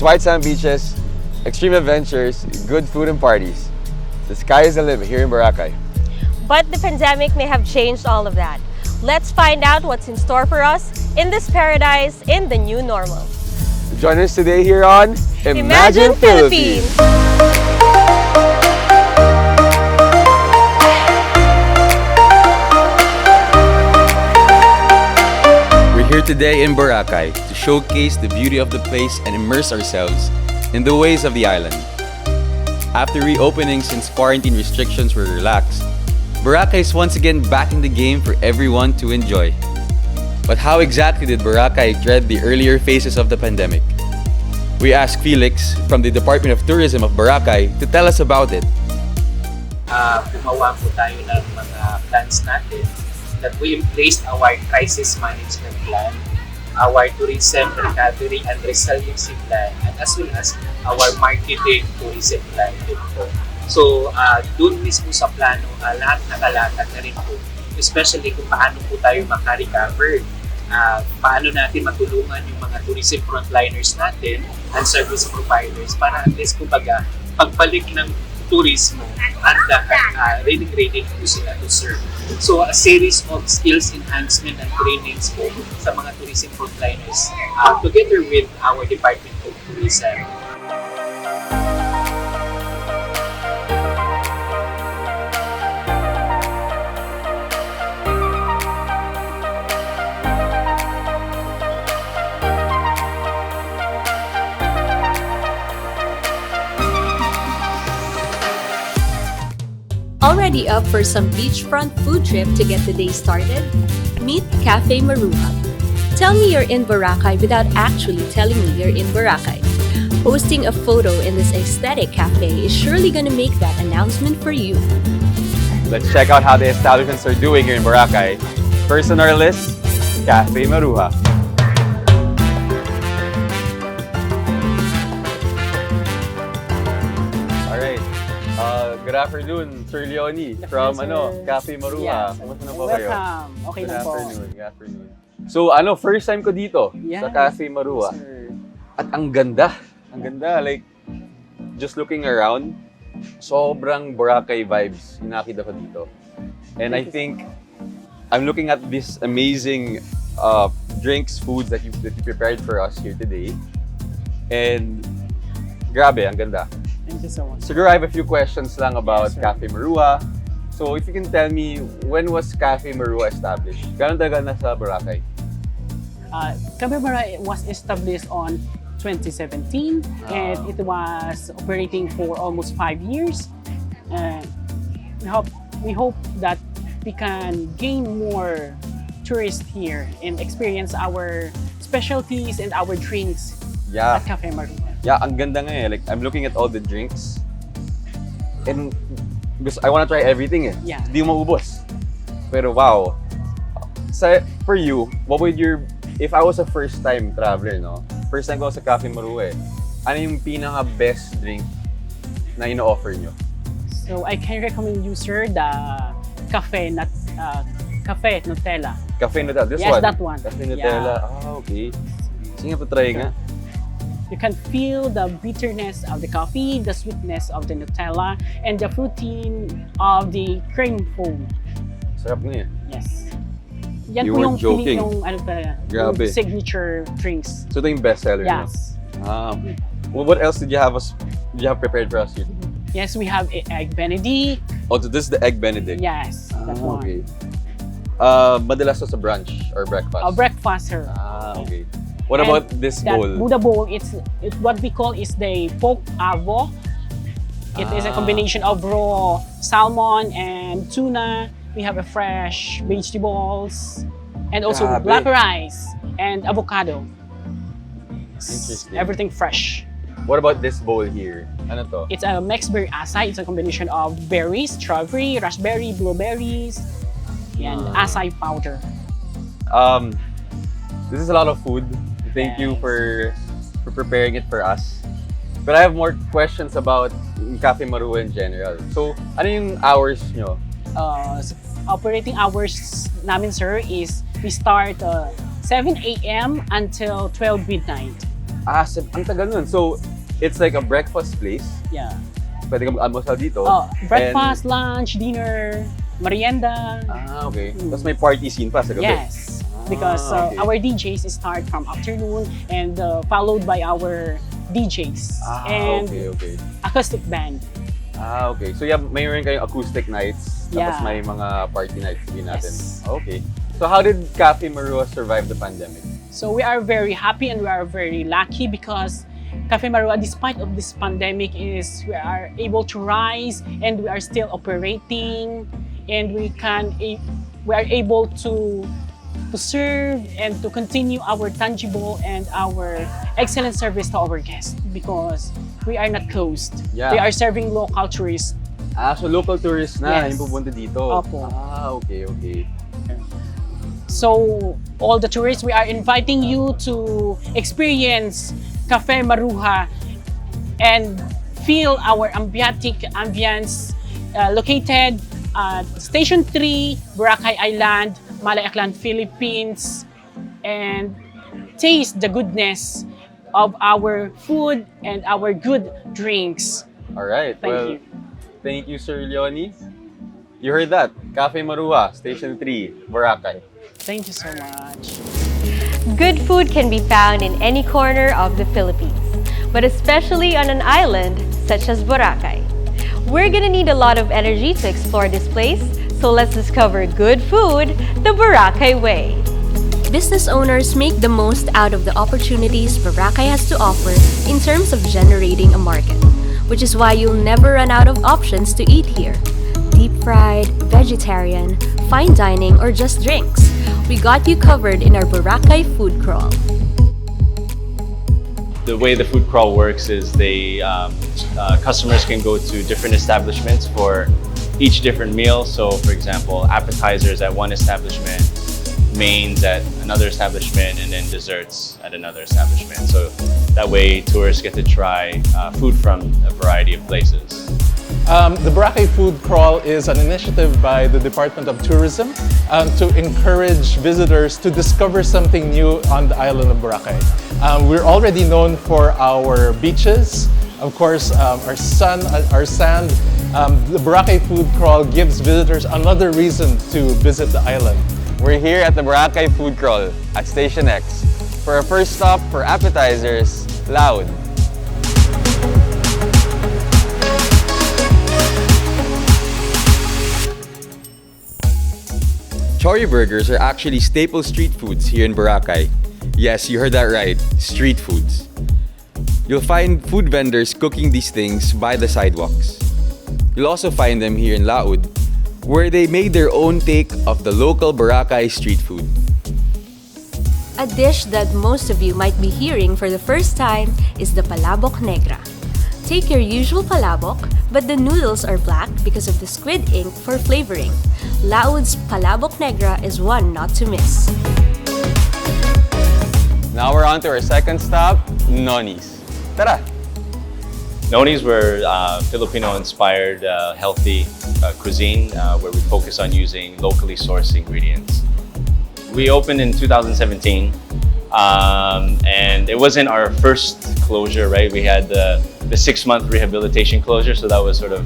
white sand beaches, extreme adventures, good food and parties. The sky is the limit here in Boracay. But the pandemic may have changed all of that. Let's find out what's in store for us in this paradise in the new normal. Join us today here on Imagine Philippines! We're here today in Boracay to showcase the beauty of the place and immerse ourselves in the ways of the island. After reopening since quarantine restrictions were relaxed, Boracay is once again back in the game for everyone to enjoy. But how exactly did Boracay tread the earlier phases of the pandemic? We asked Felix from the Department of Tourism of Boracay to tell us about it. Gumawa po tayo ng mga plans natin that we embraced our crisis management plan, our tourism recovery and resiliency plan, and as well as our marketing tourism plan din po. So, doon mismo sa plano, lahat nakalatag na rin po, especially kung paano po tayo makarecover, paano natin matulungan yung mga tourism frontliners natin and service providers para at least kumbaga pagbalik ng turismo ready po sila to serve. So a series of skills enhancement and trainings po sa mga tourism frontliners together with our Department of Tourism. Already up for some beachfront food trip to get the day started? Meet Cafe Maruha. Tell me you're in Boracay without actually telling me you're in Boracay. Posting a photo in this aesthetic cafe is surely gonna make that announcement for you. Let's check out how the establishments are doing here in Boracay. First on our list, Cafe Maruha. Alright, good afternoon, Sir Leonie from Cafe Maruha. Kumusta na po kayo? Welcome. Okay Good na po. afternoon, good afternoon. So first time ko dito sa Cafe Maruha. Sir. At ang ganda, like just looking around, sobrang Boracay vibes yung nakita ko dito. And I think I'm looking at this amazing drinks, foods that you prepared for us here today. And grabe, ang ganda. Thank you so much. Siguro I have a few questions lang about Yes, sir. Cafe Maruha. So if you can tell me, when was Cafe Maruha established? Gano'n tagal na sa Boracay? Cafe Maruha was established on 2017 and it was operating for almost 5 years. We hope that we can gain more tourists here and experience our specialties and our drinks Yeah. at Cafe Maruha. Yeah, ang ganda nga eh. Like, I'm looking at all the drinks. And I wanna try everything eh. Yeah. Hindi mo maubos. Pero wow. For you, what would if I was a first time traveler, no? First time ko sa Cafe Maruha eh. Ano yung pinaka-best drink na ino-offer nyo? So I can recommend you, sir, the Cafe Nutella. Cafe Nutella, this Yes, one? that one. Cafe Nutella, okay. Sige nga, try nga. You can feel the bitterness of the coffee, the sweetness of the Nutella, and the fruity of the cream foam. Sarap nga eh. Yes. Yan You po weren't yung joking. yung Grabe. signature drinks. So ito yung best seller nyo? Yes. Okay. Well, what else did you have prepared for us here? Yes, we have egg benedict. Oh, so this is the egg benedict? Yes, that one. Okay. Madalas to sa brunch or breakfast? Breakfast, sir. Okay. What And about this that bowl? Buddha bowl, it's what we call is the pork avo. It is a combination of raw salmon and tuna. We have a fresh vegetables and also Grabe. black rice and avocado. Interesting. Everything fresh. What about this bowl here? Ano to? It's a mixed berry acai. It's a combination of berries, strawberry, raspberry, blueberries, and acai powder. This is a lot of food. Thank you for preparing it for us. But I have more questions about Cafe Maruha in general. So, ano yung hours nyo? Operating hours namin, sir, is we start 7 a.m. until 12 midnight. Ang tagal nun. So, it's like a breakfast place. Yeah. Pwede ka mag-almusal dito. Oh, breakfast, lunch, dinner, merienda. Okay. Tapos may party scene pa sa gabi. Yes. Because okay. our DJs start from afternoon and followed by our DJs and Okay. acoustic band. Okay. So, mayroon kayong acoustic nights. Tapos Yeah. may mga party nights din natin. Yes. Okay. So, how did Cafe Maruha survive the pandemic? So we are very happy and we are very lucky because Cafe Maruha, despite of this pandemic, we are able to rise and we are still operating and we are able to serve and to continue our tangible and our excellent service to our guests because we are not closed. Yeah. We are serving local tourists. So local tourists na Yes. yung pupunta dito. Opo. Okay. So all the tourists, we are inviting you to experience Cafe Maruha and feel our ambience located at Station 3, Boracay Island, Malay Aklan, Philippines, and taste the goodness of our food and our good drinks. All right. Thank you. Thank you, Sir Leonie. You heard that. Cafe Maruha, Station 3, Boracay. Thank you so much. Good food can be found in any corner of the Philippines, but especially on an island such as Boracay. We're gonna need a lot of energy to explore this place, so let's discover good food the Boracay way. Business owners make the most out of the opportunities Boracay has to offer in terms of generating a market, which is why you'll never run out of options to eat here. Deep fried, vegetarian, fine dining, or just drinks. We got you covered in our Boracay food crawl. The way the food crawl works is customers can go to different establishments for each different meal. So for example, appetizers at one establishment, mains at another establishment, and then desserts at another establishment. So that way tourists get to try food from a variety of places. The Boracay Food Crawl is an initiative by the Department of Tourism to encourage visitors to discover something new on the island of Boracay. We're already known for our beaches, of course, our sand. The Boracay Food Crawl gives visitors another reason to visit the island. We're here at the Boracay Food Crawl at Station X for our first stop for appetizers, Loud. Chori burgers are actually staple street foods here in Boracay. Yes, you heard that right, street foods. You'll find food vendors cooking these things by the sidewalks. You'll also find them here in Laud, where they made their own take of the local Boracay street food. A dish that most of you might be hearing for the first time is the palabok negra. Take your usual palabok, but the noodles are black because of the squid ink for flavoring. Laud's palabok negra is one not to miss. Now we're on to our second stop, Noni's. Tara! Noni's were Filipino-inspired healthy cuisine where we focus on using locally sourced ingredients. We opened in 2017 and it wasn't our first closure, right? We had the 6-month rehabilitation closure, so that was sort of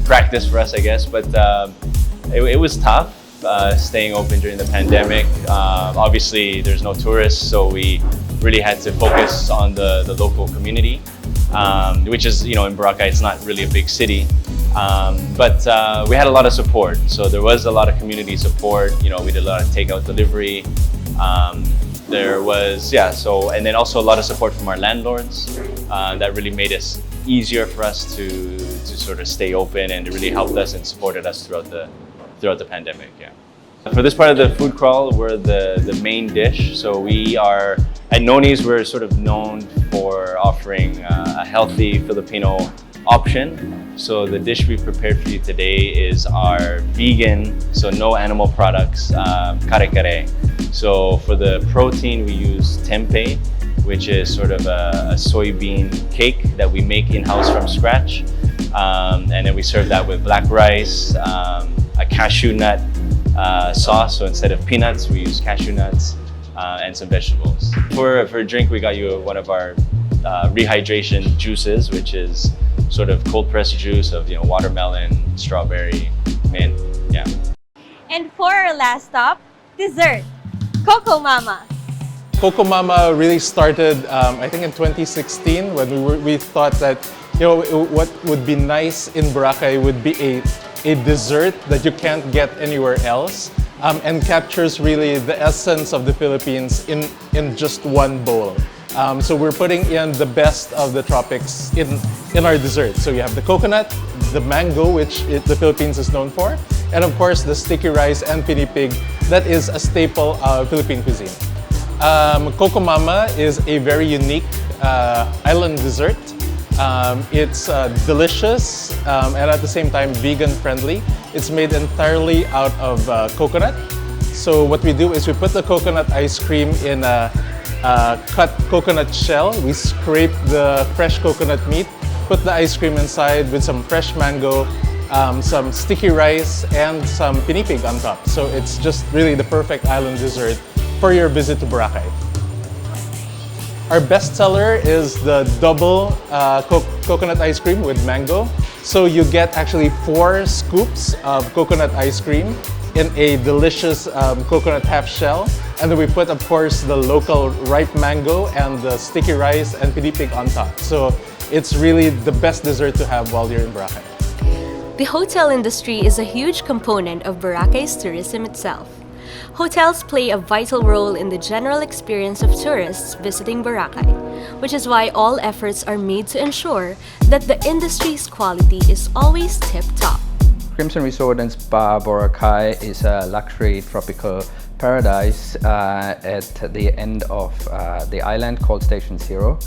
practice for us, I guess. But it was tough staying open during the pandemic. Obviously, there's no tourists, so we really had to focus on the local community, which is, in Boracay, it's not really a big city. But we had a lot of support. So there was a lot of community support. We did a lot of takeout delivery. There was, and then also a lot of support from our landlords that really made it easier for us to sort of stay open, and it really helped us and supported us throughout the pandemic. Yeah. For this part of the food crawl, we're the main dish. So we are, at Noni's, we're sort of known for offering a healthy Filipino option. So the dish we prepared for you today is our vegan, so no animal products, kare-kare. So for the protein, we use tempeh, which is sort of a soybean cake that we make in-house from scratch. And then we serve that with black rice, a cashew nut sauce. So instead of peanuts, we use cashew nuts. and some vegetables. For a drink, we got you one of our rehydration juices, which is sort of cold pressed juice of watermelon, strawberry, mint. Yeah. And for our last stop, dessert, Coco Mama. Coco Mama really started, I think, in 2016 when we thought that what would be nice in Boracay would be a dessert that you can't get anywhere else, and captures really the essence of the Philippines in just one bowl. So we're putting in the best of the tropics in our dessert. So you have the coconut, the mango, which the Philippines is known for, and of course the sticky rice and pinipig that is a staple of Philippine cuisine. Coco Mama is a very unique island dessert. It's delicious and at the same time vegan friendly. It's made entirely out of coconut. So what we do is we put the coconut ice cream in a cut coconut shell. We scrape the fresh coconut meat, put the ice cream inside with some fresh mango, some sticky rice, and some pinipig on top. So it's just really the perfect island dessert for your visit to Boracay. Our best seller is the double coconut ice cream with mango. So you get actually 4 scoops of coconut ice cream in a delicious coconut half shell. And then we put, of course, the local ripe mango and the sticky rice and pinipig on top. So it's really the best dessert to have while you're in Boracay. The hotel industry is a huge component of Boracay's tourism itself. Hotels play a vital role in the general experience of tourists visiting Boracay, which is why all efforts are made to ensure that the industry's quality is always tip-top. Crimson Resort and Spa Boracay is a luxury tropical paradise at the end of the island called Station Zero.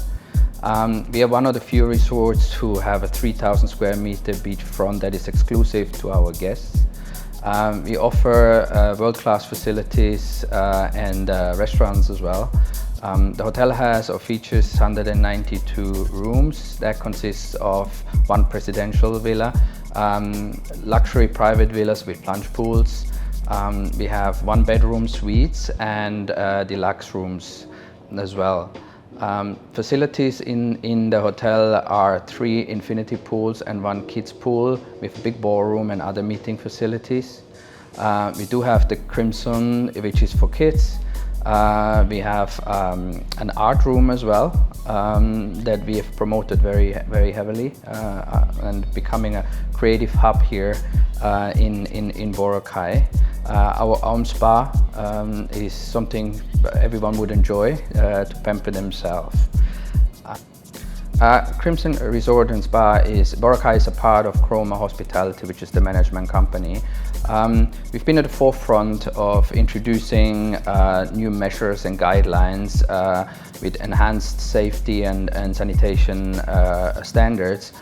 We are one of the few resorts who have a 3,000 square meter beachfront that is exclusive to our guests. We offer world-class facilities and restaurants as well. The hotel has or features 192 rooms. That consists of 1 presidential villa, luxury private villas with plunge pools. We have 1-bedroom suites and deluxe rooms as well. Facilities in the hotel are 3 infinity pools and 1 kids pool with a big ballroom and other meeting facilities. We do have the Crimson, which is for kids. We have an art room as well that we have promoted very heavily and becoming a creative hub here in Boracay. Our own spa is something everyone would enjoy to pamper themselves. Crimson Resort and Spa Boracay is a part of Chroma Hospitality, which is the management company. We've been at the forefront of introducing new measures and guidelines with enhanced safety and sanitation standards.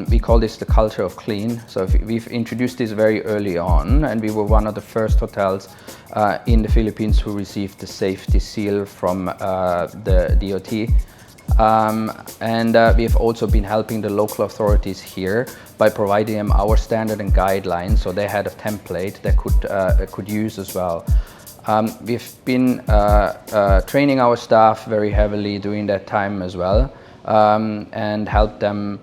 We call this the culture of clean. So we've introduced this very early on, and we were one of the first hotels in the Philippines who received the safety seal from the DOT. We have also been helping the local authorities here by providing them our standard and guidelines, so they had a template they could use as well. We've been training our staff very heavily during that time as well, and helped them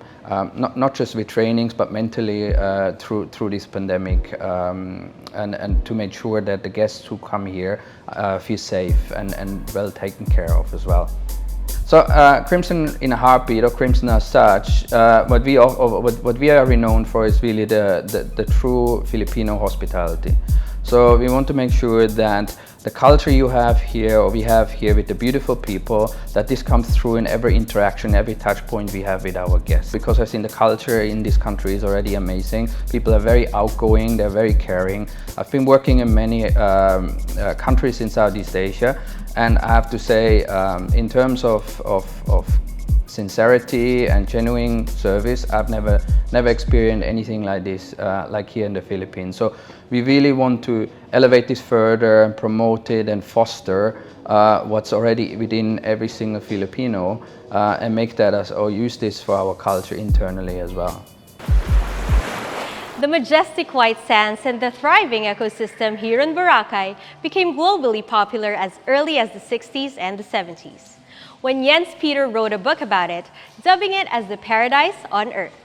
not just with trainings but mentally through this pandemic, and to make sure that the guests who come here feel safe and well taken care of as well. So Crimson in a heartbeat, or Crimson as such, what we are renowned for is really the true Filipino hospitality. So we want to make sure that the culture you have here, or we have here with the beautiful people, that this comes through in every interaction, every touch point we have with our guests. Because I've seen the culture in this country is already amazing. People are very outgoing, they're very caring. I've been working in many countries in Southeast Asia, and I have to say, in terms of sincerity and genuine service, I've never experienced anything like this, like here in the Philippines. So we really want to elevate this further and promote it and foster what's already within every single Filipino, and make that use this for our culture internally as well. The majestic white sands and the thriving ecosystem here in Boracay became globally popular as early as the 60s and the 70s, when Jens Peter wrote a book about it, dubbing it as the paradise on earth.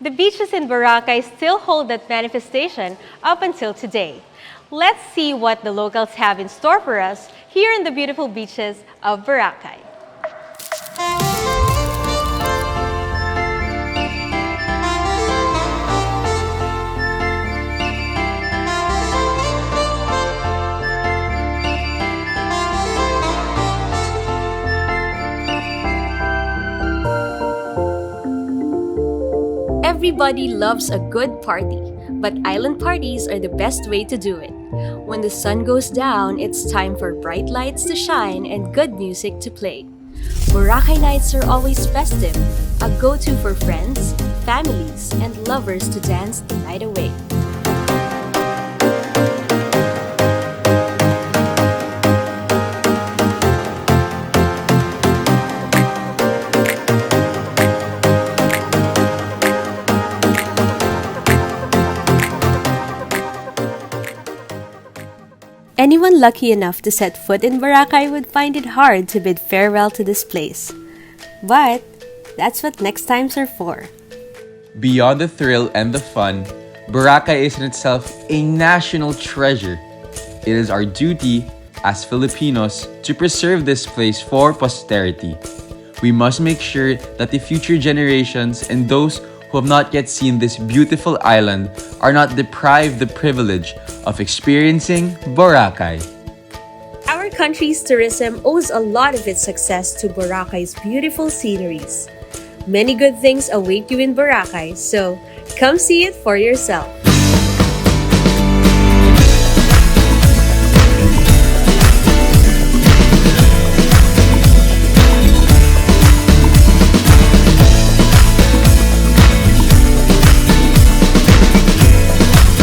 The beaches in Boracay still hold that manifestation up until today. Let's see what the locals have in store for us here in the beautiful beaches of Boracay. Everybody loves a good party, but island parties are the best way to do it. When the sun goes down, it's time for bright lights to shine and good music to play. Boracay nights are always festive, a go-to for friends, families, and lovers to dance the night away. Anyone lucky enough to set foot in Boracay would find it hard to bid farewell to this place. But that's what next times are for. Beyond the thrill and the fun, Boracay is in itself a national treasure. It is our duty as Filipinos to preserve this place for posterity. We must make sure that the future generations and those who have not yet seen this beautiful island are not deprived the privilege of experiencing Boracay. Our country's tourism owes a lot of its success to Boracay's beautiful sceneries. Many good things await you in Boracay, so come see it for yourself.